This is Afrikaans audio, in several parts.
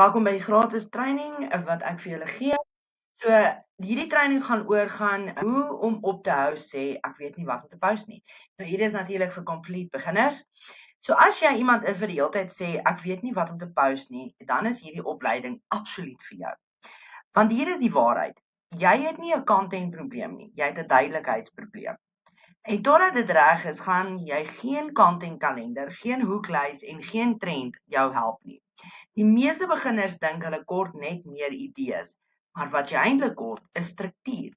Welkom by die gratis training wat ek vir julle gee. So hierdie training gaan oorgaan hoe om op te hou sê ek weet nie wat om te post nie. Nou hierdie is natuurlik vir complete beginners. So as jy iemand is wat die hele tyd sê ek weet nie wat om te post nie, dan is hierdie opleiding absoluut vir jou. Want hier is die waarheid. Jy het nie 'n content probleem nie, jy het 'n duidelikheidsprobleem. En totdat dit reg is, gaan jy geen content kalender, geen hoeklys en geen trend jou help nie. Die meeste beginners dink hulle kort net meer idees, maar wat jy eintlik kort is struktuur.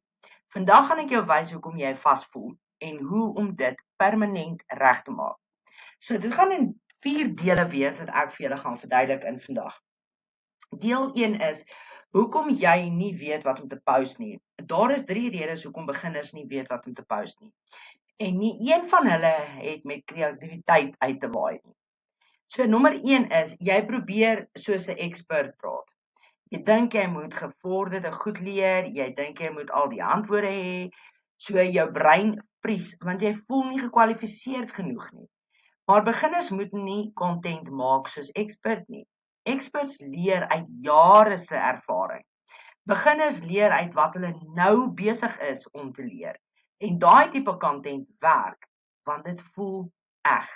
Vandag gaan ek jou wys hoekom jy vasvoel en hoe om dit permanent reg te maak. So dit gaan in 4 dele wees wat ek vir julle gaan verduidelik in vandag. Deel 1 is hoekom jy nie weet wat om te post nie. Daar is 3 redes hoekom beginners nie weet wat om te post nie. En nie een van hulle het met kreatiwiteit uit te waai nie. So nommer 1 is, jy probeer soos 'n ekspert praat. Jy dink jy moet gevorderde goed leer, jy dink jy moet al die antwoorde hê, so jou brein vries, want jy voel nie gekwalifiseerd genoeg nie. Maar beginners moet nie content maak soos expert nie. Experts leer uit jare se ervaring. Beginners leer uit wat hulle nou besig is om te leer. En daai tipe content werk, want dit voel eg.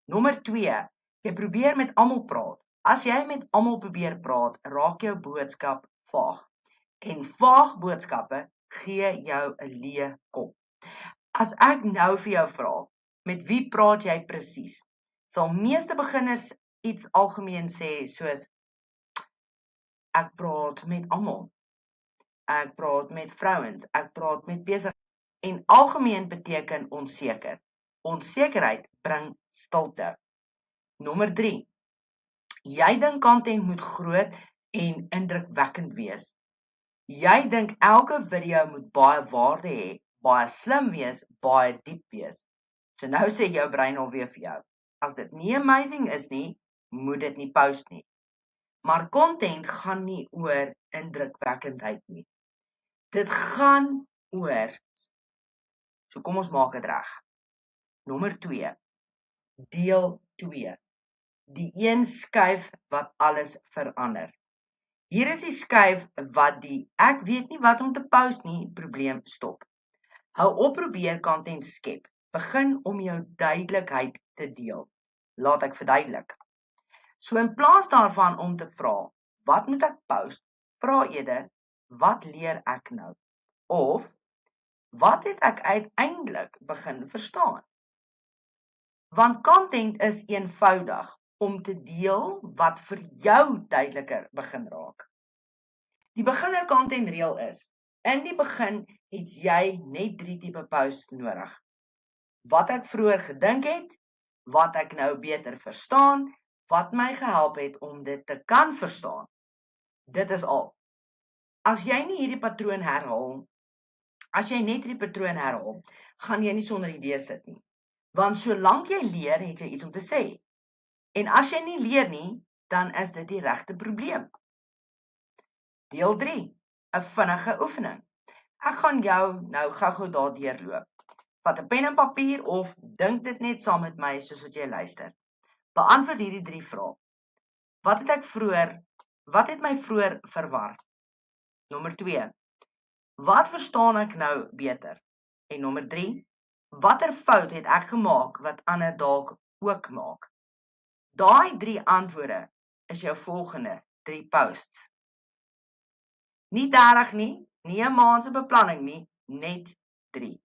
Nommer 2, jy probeer met almal praat. As jy met almal probeer praat, raak jou boodskap vaag. En vaag boodskappe gee jou 'n leë kop. As ek nou vir jou vra, met wie praat jy presies? Sal meeste beginners iets algemeen sê soos ek praat met almal. Ek praat met vrouens, ek praat met besig. En algemeen beteken onseker. Onsekerheid bring stilte. Nommer 3. Jy dink content moet groot en indrukwekkend wees. Jy dink elke video moet baie waarde hê, baie slim wees, baie diep wees. So nou sê jou brein alweer vir jou, as dit nie amazing is nie, moet dit nie post nie. Maar content gaan nie oor indrukwekkendheid nie. Dit gaan oor. So kom ons maak dit reg. Nommer 2. Deel 2. Die een skuif wat alles verander. Hier is die skuif wat die ek weet nie wat om te post nie probleem stop. Hou op probeer content skep. Begin om jou duidelikheid te deel. Laat ek verduidelik. So in plaas daarvan om te vra, wat moet ek post? Vra eerder, wat leer ek nou? Of, wat het ek uiteindelik begin verstaan? Want content is eenvoudig om te deel wat vir jou duideliker begin raak. Die beginner content reël is, in die begin het jy net 3 tipe posts nodig. Wat ek vroeër gedink het, wat ek nou beter verstaan, wat my gehelp het om dit te kan verstaan. Dit is al. As jy nie hierdie patroon herhaal, gaan jy nie sonder idees sit nie. Want solank jy leer, het jy iets om te sê. En as jy nie leer nie, dan is dit die regte probleem. Deel 3, 'n vinnige oefening. Ek gaan jou nou gou-gou daardeur loop. Vat 'n pen en papier of dink dit net saam met my soos wat jy luister. Beantwoord hierdie 3 vrae. Wat het my vroeër verwar? Nommer 2. Wat verstaan ek nou beter? En nommer 3. Watter fout het ek gemaak wat ander dalk ook maak? Daai 3 antwoorde is jou volgende 3 posts. Nie 30 nie, nie 'n maand se beplanning nie, net 3.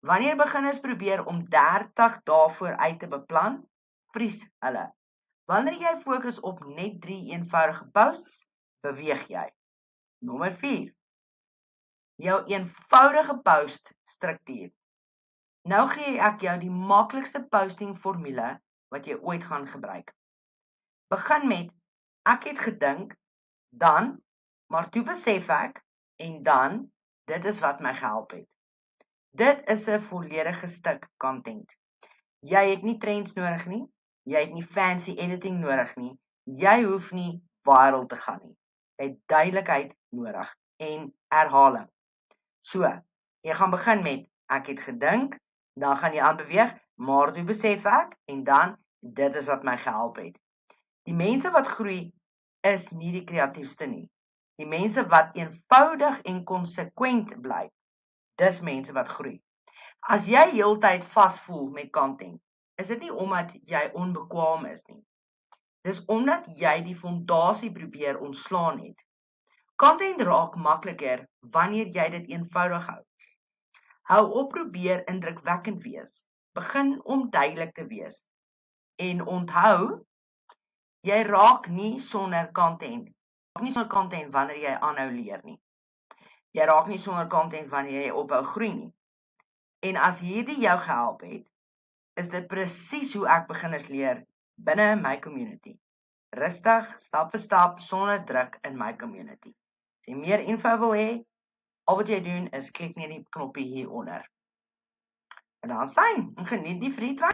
Wanneer beginners probeer om 30 dae vooruit te beplan, vries hulle. Wanneer jy fokus op net 3 eenvoudige posts, beweeg jy. Nommer 4. Jou eenvoudige post struktuur. Nou gee ek jou die maklikste posting formule wat jy ooit gaan gebruik. Begin met, ek het gedink, dan, maar toe besef ek, en dan, dit is wat my gehelp het. Dit is 'n volledige stuk content. Jy het nie trends nodig nie, jy het nie fancy editing nodig nie, jy hoef nie viral te gaan nie. Jy het duidelikheid nodig en herhaling. So, jy gaan begin met, ek het gedink, dan gaan jy aanbeweeg, maar toe besef ek, en dan, dit is wat my gehelp het. Die mense wat groei, is nie die kreatiefste nie. Die mense wat eenvoudig en konsekwent bly, dis mense wat groei. As jy heeltyd vasvoel met content, is dit nie omdat jy onbekwaam is nie. Dis omdat jy die fondasie probeer ontslaan het. Content raak makliker wanneer jy dit eenvoudig hou. Hou op probeer indrukwekkend wees. Begin om duidelik te wees. En onthou, jy raak nie sonder content. Jy raak nie sonder content wanneer jy aanhou leer nie. Jy raak nie sonder content wanneer jy ophou groei nie. En as hierdie jou gehelp het, is dit presies hoe ek beginners leer binne my community. Rustig, stap vir stap, sonder druk in my community. As jy meer info wil hê, al wat jy doen is klik net die knoppie hieronder. En dan sien, geniet die free trial.